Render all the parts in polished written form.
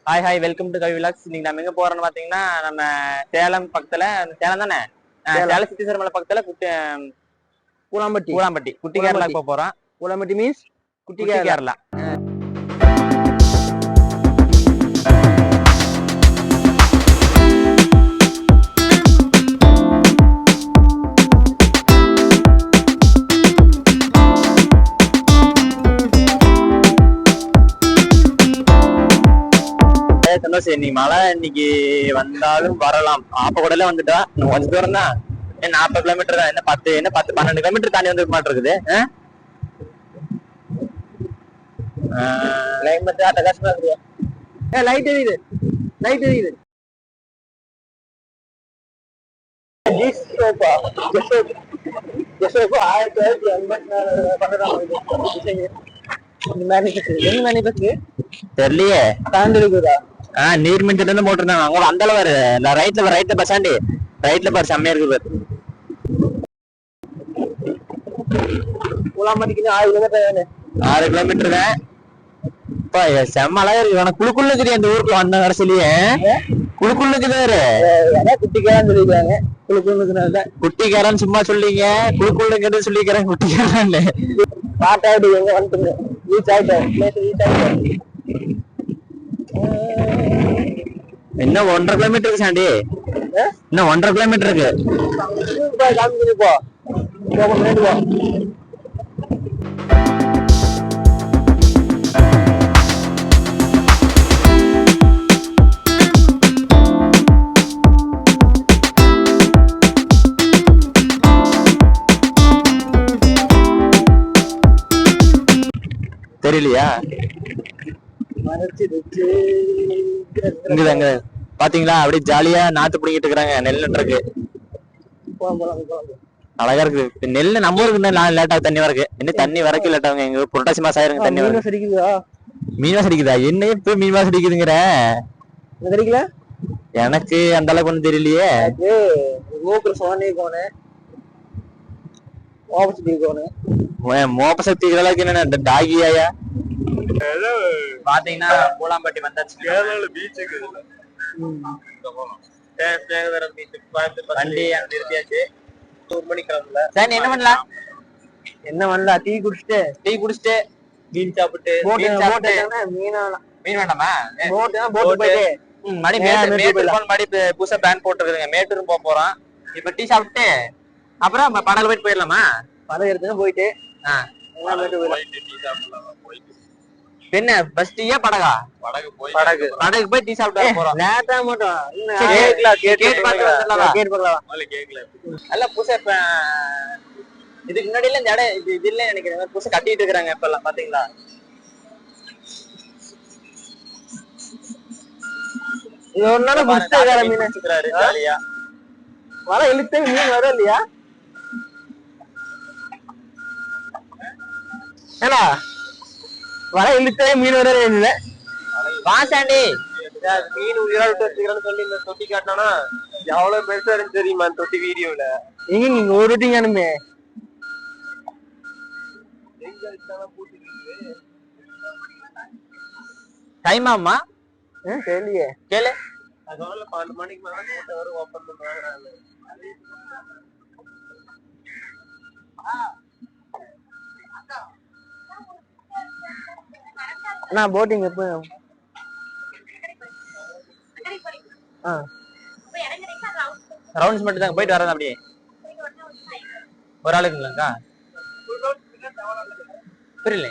Hi welcome to Kavi vlogs. இன்னைக்கு நம்ம எங்க போறோம்னு பாத்தீங்கன்னா நம்ம சேலம் பக்கத்துல, சேலம் தானே, சேலம் சித்தீஸ்வரமலை பக்கத்துல கூலாம்பட்டி குட்டி கேரளாக்கு போறோம். கூலாம்பட்டி மீன்ஸ் குட்டி கேரளா. சந்தோஷம். இன்னைக்கு மழை இன்னைக்கு வந்தாலும் வரலாம். அப்ப கூட வந்துட்டா கொஞ்சம் தூரம் தான், 40 கிலோமீட்டர் தான். என்ன 10-12 கிலோமீட்டர் தாண்டி வந்து மாட்டு இருக்குது. கஷ்டமா இருக்குது. லைட் எரியுது. தெரியலையே. நீர்மின்திட்ட இருந்து போட்டிருந்தாங்க. அவங்க அந்த அளவு ரைட்ல பஸ்ஸாண்டி ரைட்ல பாரு, செம்மையா இருக்கு பாரு. கூலாம்பட்டிக்கு 6 கிலோமீட்டர் தான். செம்ம அழகா இருக்கு. ஆனா குழுக்குள்ள இருக்குது. அந்த ஊருக்குள்ள வந்த கடைசிலேயே குழுக்குள்ள இருக்குது. குட்டிக்காரன்னு சொல்லிக்கிறாங்க. குழுக்குள்ள குட்டிக்காரன்னு சும்மா சொல்லிங்க, குழுக்குள்ள சொல்லிக்கிறேன். குட்டிக்காரன் பாட்டாடி எங்க வந்துட்டு ரீச் ஆயிட்டோம். இன்னும் 1.5 கிலோமீட்டர் இருக்கு சாண்டி. இன்னும் 1.5 கிலோமீட்டர் இருக்கு. தெரியலையா? இங்க பாத்தீங்களா? அப்படியே ஜாலியா நாத்து பிடிக்கிட்டு இருக்கிறாங்க. நெல் நட்டுருக்கு. அழகா இருக்கு. நெல் நம்ம ஊருக்கு லேட்டா தண்ணி வரக்கு. இன்னும் தண்ணி வரக்கு லேட் ஆகுங்க. எங்க புரட்டாசி மாசம் ஆயிருங்க தண்ணி வர. மீன் வாசம் அடிக்குதா? என்ன இப்ப மீன் வாசம் அடிக்குதுங்கிற? எனக்கு அந்த அளவுக்கு ஒண்ணும் தெரியலையே. மோப்ப சக்தி அளவுக்கு என்ன டாகியாயா? பாத்தீங்கன்னா கூலாம்பட்டி வந்தாச்சு. வண்டி அங்க நிறுத்தியாச்சு. 1 மணிக்கு கிளம்பல. சார் என்ன பண்ணலாம்? டீ குடிச்சிட்டு மீன் சாப்பிட்டு மீன் வேண்டாமா? மடி புதுசா பேன் போட்டுருக்குங்க. மேட்டூரும் போறோம். இப்ப டீ சாப்பிட்டு அப்புறம் படகு போயிட்டு போயிடலாமா? படகு எடுத்து போயிட்டு என்ன பஸ் டீயா படகா? படகு போய் டீ சாப்பிட்டு போறோம். லேட்டா மட்டும் நல்லா புதுசா இதுக்கு முன்னாடி இந்த இடம் இது இல்ல நினைக்கிறேன். புதுசா கட்டிட்டு இருக்கிறாங்க இப்ப எல்லாம். பாத்தீங்களா? இது ஒரு நாள் ஜாலியா வர இழுத்து மீன் வரும் இல்லையா? ஏன்னா வர இழுத்தே மீன் வர இல்ல. பாசாண்டி மீன் உயிரோட வச்சுக்கிறேன்னு சொல்லி இந்த தொட்டி காட்டினா எவ்வளவு பெருசா இருந்து தெரியுமா? தொட்டி வீடியோல எங்க நீங்க ஒரு ரொட்டி காணுமே. டைமாமா தெரியலையே. கேளு. 12 மணிக்கு மேல கூட்ட வரும். ஓபன் பண்றாங்க. அண்ணா போட்டிங் எப்போ? ரவுண்ட்ஸ் மட்டும் தான் போயிட்டு வரது. அப்படியே ஒரு ஆளுக்குங்களாக்கா? புரியல.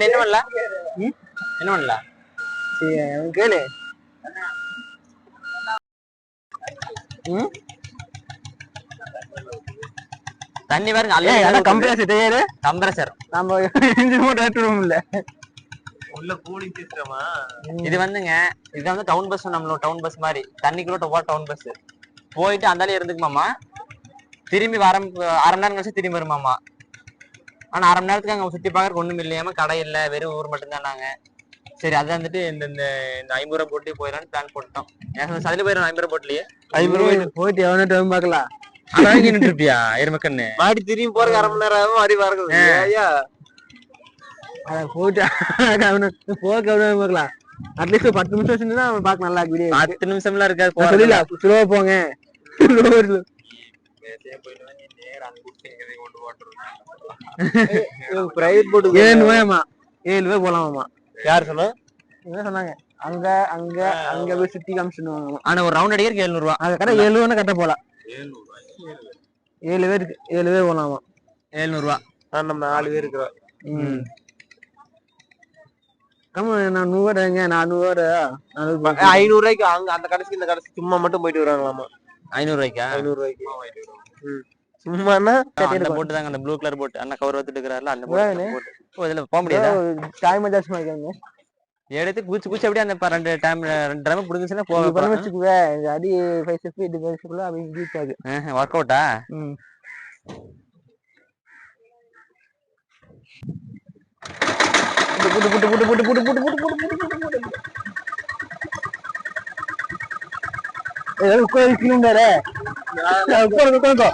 என்ன பண்ணலாம்? என்ன பண்ணலாம்? கேளு. தண்ணி வேற நல்ல கம்ப்ரஸர் நம்ம இன்ஜின் மோட்டர் ஏற்றுவோம் இல்ல. உள்ள கூலிங் சிஸ்டமா இது வந்துங்க. இது வந்து டவுன் பஸ். நம்மளோட டவுன் பஸ் மாதிரி தண்ணிக்குள்ள டவுன் பஸ் போயிட்டு அந்தாலே இருந்துக்குமாமா, திரும்பி அரை மணி நேரம் கழிச்சு திரும்பி வருமாமா. ஆனா அரை மணி நேரத்துக்கு அங்க சுத்தி பாக்குறதுக்கு ஒண்ணும் இல்லையாம, கடை இல்ல, வெறும் ஊர் மட்டும் தான். நாங்க சரி அதான் வந்துட்டு இந்த 50 ரூபா போட்டு போயிடலான்னு பிளான் போட்டோம். அதுல போயிடும் 50 ரூபா போட்டுலயே 50 ரூபாய் போயிட்டு எவனோ டைம் பாக்கலாம். ஆனா நின்றுட்டு இருப்பியா எருமக்கண்ணு மாடி திரும்பி போறதுக்கு அரை மணி நேரம் ஆகும். மாடி வரது ஐயா போயிட்டு பாக்கலாம். அட்லீஸ்ட் 10 நிமிஷம் வச்சுருந்தா அவன் பார்க்க நல்லா வீடியோ. 10 நிமிஷம்லாம் இருக்காது. சொல்லல ஸ்லோவா போங்க. பிரைவேட் போட்டு 7 ரூபாயாமா, 7 ரூபாய் போலாமாமா. யார் சொன்னா? சொன்னாங்க அங்க அங்க அங்க போய் சுத்தி காமிச்சுடுவாங்க. ஆனா ஒரு ரவுண்ட் அடிக்கிறதுக்கு 700 ரூபா. அது கரெக்டா 7 ரூபா கரெக்டா போலாம். 7 பேருக்கு 7 பேர் போலாமா. 700 ரூபா. நம்ம 4 பேர் இருக்கிறோம். ஆமா நான் 100 ரூபாய்ங்க, 400 500 ரூபாய்க்கு அங்க அந்த கடைசி இந்த கடைசி சும்மா மட்டும் போயிட்டு வராங்களாமா. 500 ரூபாய்க்கா? 500 ரூபாய்க்கு சும்மானா போட்டு தாங்க அந்த ப்ளூ கலர் போட்டு அண்ணா கவர் வச்சுட்டு இருக்காருல அந்த போட்டு இதுல போக முடியாது. டைம் அட்ஜஸ்ட் பண்ணிக்கங்க. எடுத்து குச்சி அப்படியே அந்த 2 டைம் புடிச்சுன்னா போக பண்ண வச்சுக்குவே. அடி 5 ஸ்டெப் 8 ஸ்டெப்ல அப்படியே ரீச் ஆகுது. வொர்க் அவுட்டா? புட்டு புட்டு புட்டு புட்டு புட்டு புட்டு புட்டு புட்டு புட்டு புட்டு புட்டு ஏதோ கோயிலுக்குண்டாரே உட்காருங்க.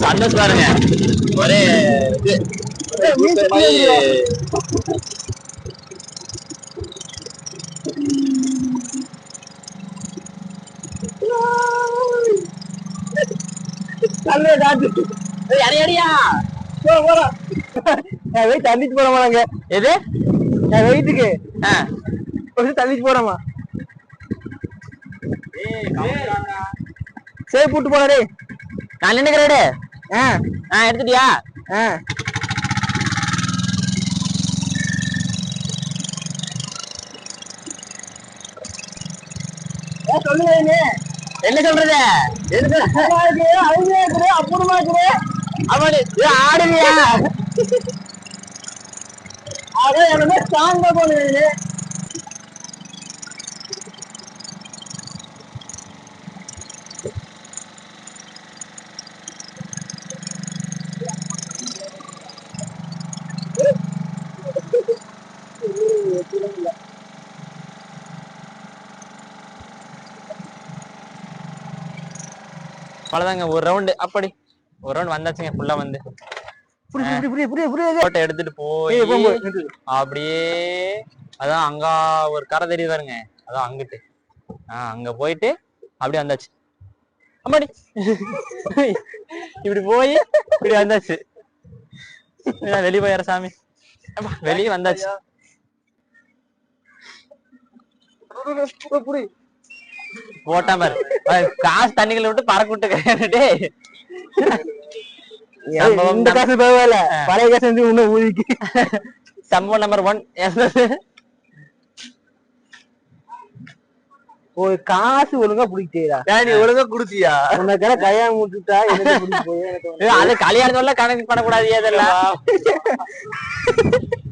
சந்தோஷ் பாருங்க ஒரே தள்ளிச்சு போறோமாங்க. எது வெயிட்டுக்கு தள்ளிச்சு போறோமா. சரி கூட்டு போனே நான் நினைக்கிறேன். எடுத்துட்டியா? சொல்லுங்க என்ன சொல்றது? அப்புறமா ஆடுவியா? அதான் ஸ்ட்ராங்கா போனது. அவ்வளவுதாங்க ஒரு ரவுண்டு. அப்படி ஒரு ரவுண்ட் வந்தாச்சுங்க. ஃபுல்லா வந்து போட்டோ எடுத்துட்டு போய் அப்படியே அதான் அங்க ஒரு கரை தெரியுது பாருங்க, அதான் அங்கிட்டு அங்க போயிட்டு அப்படியே வந்தாச்சு. அம்மாடி இப்படி போய் இப்படி வந்தாச்சு. வெளியே போயிற சாமி, வெளியே வந்தாச்சு. போட்டா பாரு காசு தண்ணிகளை விட்டு பறக்க விட்டு இந்த காசு பரவாயில்ல, பழைய காசு வந்து இன்னும் ஊதிக்கு. சம்பவம் நம்பர் 1. ஒரு காசு ஒழுங்கா புடிச்சா நீ ஒழுங்கா குடுத்தியா? உனக்கு கல்யாணம் முடிச்சுட்டா அது கல்யாணத்தோட கணக்கு பண்ணக்கூடாது. ஏதெல்லாம்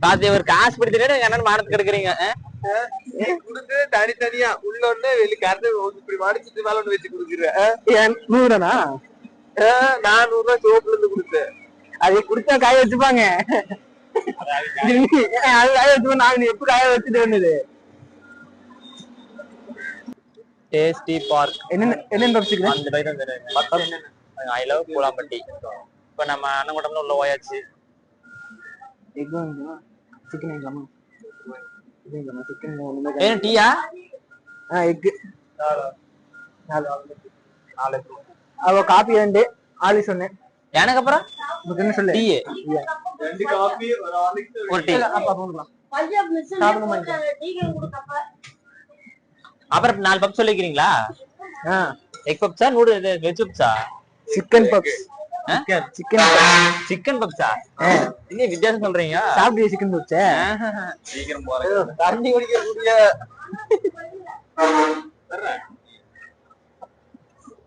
பாத்தி ஒரு காசு பிடிச்சிட்டு என்னன்னு மானத்துக்கு எடுக்கிறீங்க. குடுத்து தனித்தனியா உள்ள ஒண்ணு வெளி கறந்து இப்படி மடிச்சிட்டு மேல ஒண்ணு வச்சு குடுக்குறேன். 100 நான் 100 ரூபாய் சோப்புல இருந்து கொடுத்தேன். அது குடுத்தா காய வச்சுப்பாங்க. எப்படி காய வச்சுட்டு வந்தது டேஸ்டி பார்க் என்னென்ன பப்ஸ் அந்த பைக் ஐ லவ் பூலாம்பட்டி. இப்ப நம்ம அண்ணன் உள்ள ஓயாச்சு. சிக்கன் டீயா எக் அவ காப்பி 2 ஆலி சொன்னேன். எனக்கு அப்புறம் என்ன சொல்லு டீ 2 காபி ஒரு டீ அப்பா போலாம். அப்புறம் 4 பப்ஸ் சொல்லிக்கிறீங்களா? எக் பப்ஸா நூடுல் வெஜ் பப்ஸா? Chicken puffs. சிக்கன் பப்ஸா? என்ன வித்தியாசம் சொல்றீங்க? சாப்பிட்டு சிக்கன் பப்ஸ் சீக்கிரம் போறேன். தண்ணி குடிக்க கூடிய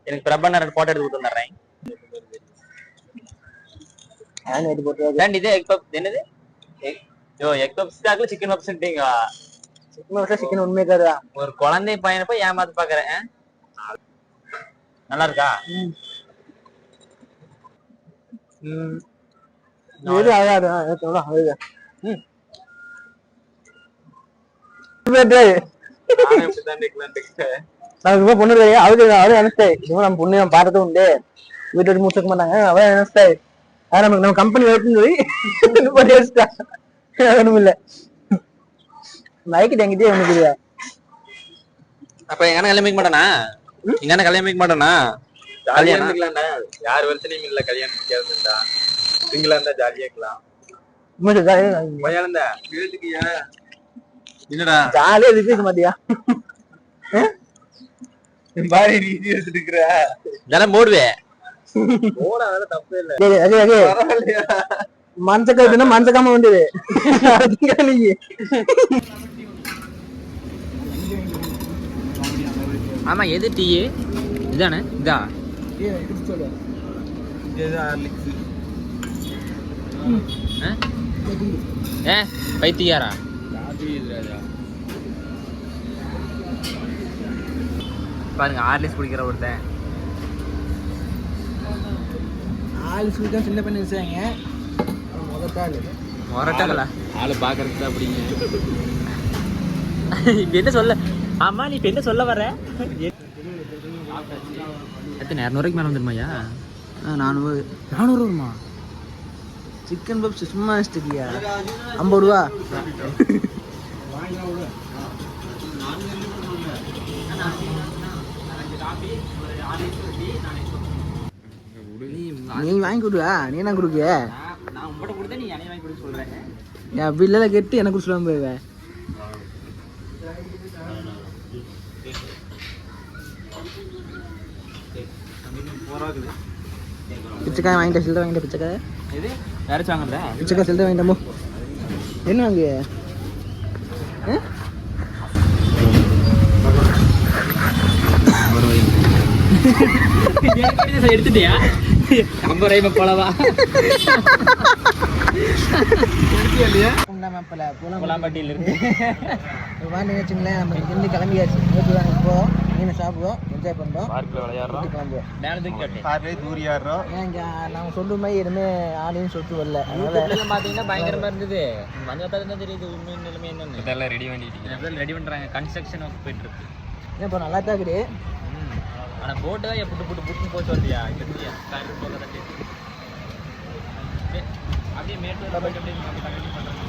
எனக்கு பிரபண்ணர் போட்டோ எடுத்து கொடுத்துறேன். இது எக் பப்ஸ் என்னது? எக் பப்ஸ் தாக்குல சிக்கன் பப்ஸ்ன்றீங்க. சிக்கன் பப்ஸ் சிக்கன் உண்மையே கறா. ஒரு குழந்தை பையனை போய் ஏமாத்து பாக்குறேன். நல்லா இருக்கா? இது அழகா அழகா அழகா. நான் பொண்ணு அவரு நினைச்சேன் நம்ம பொண்ணு பார்த்ததும் உண்டு வீட்டு முடிச்சுக்க மாட்டாங்க அவன் நினைச்சிட்டாரு. நமக்கு நம்ம கம்பெனி ஒன்றும் இல்ல மைக்கிட்ட எங்கிட்டே ஒண்ணு தெரியா. அப்ப எங்க கல்யாணம் வைக்க மாட்டானா? எங்க கல்யாணம் வைக்க மாட்டானா? கல்யாணம் யார் வருஷனையும் இல்ல. கல்யாணம் முடிக்காதுடா. சிங்கிளா இருந்தா ஜாலியா இருக்கலாம். என்னடா ஜாலியா இருக்க மாட்டியா? பாரி நீதி எடுத்துட்டு இருக்கற இதெல்லாம் போடுவே. போடாத தப்பே இல்ல. மஞ்சக்காம மஞ்சக்காம வந்தது. ஆமா எது டீ இதானே? இதா பைத்தியாரா? பாருங்க ஆர்லிஸ் குடிக்கிற ஒருத்தன். ஆர்லிஸ் குடிக்க சின்ன பண்ணி வச்சாங்க. மொரட்டாங்களா? ஆளு பாக்குறதுக்கு தான் அப்படிங்க. இப்ப என்ன சொல்ல? ஆமா நீ இப்ப என்ன சொல்ல வர? எத்தனை 200 மேல வந்துருமாயா? 400 வருமா? சிக்கன் பப்ஸ் சும்மா வச்சுட்டியா? 50 ரூபா. நீ வாங்கி கொடுவா? நீ என்ன கொடுக்க? நான் உங்கள்கிட்ட கொடுத்தா நீ என்னைய வாங்கி கொடுக்க சொல்றேன். என் பில்ல கேட்டு எனக்கு கொடுத்துட்டு போய்வேன். பிச்சைக்காய் வாங்கிட்ட சில்லறை வாங்கிட்ட பிச்சைக்காய். இது யாராச்சும் வாங்கல? பிச்சைக்காய் சில்லறை வாங்கிட்டமோ என்ன வாங்க? எடுத்துட்டியா? 50 ரூபாய் போலவா? பூலாம்பட்டியில இருக்கு வச்சுங்களேன். நம்ம இருந்து கிளம்பியாச்சு. இப்போ மீனை சாப்பிடுவோம், என்ஜாய் பண்றோம், பார்க்ல விளையாடுறோம், தூரியாடுறோம். நாங்க சொல்ற மாதிரி எதுவுமே ஆளையும் சொத்து வரல. பாத்தீங்கன்னா பயங்கரமா இருந்தது. மஞ்சள் தெரியுது உண்மை நிலைமை என்னன்னு. இதெல்லாம் ரெடி பண்ணிட்டீங்க? ரெடி பண்றாங்க. கன்ஸ்ட்ரக்ஷன் ஒர்க் போயிட்டு இருக்கு. இப்போ நல்லா தான் இருக்குது. ஆனா போட்டு தான் புட்டு போச்சு வந்தியா? அப்படியே மேட்டூர் போயிட்டு அப்படியே கண்டினியூ பண்றேன்.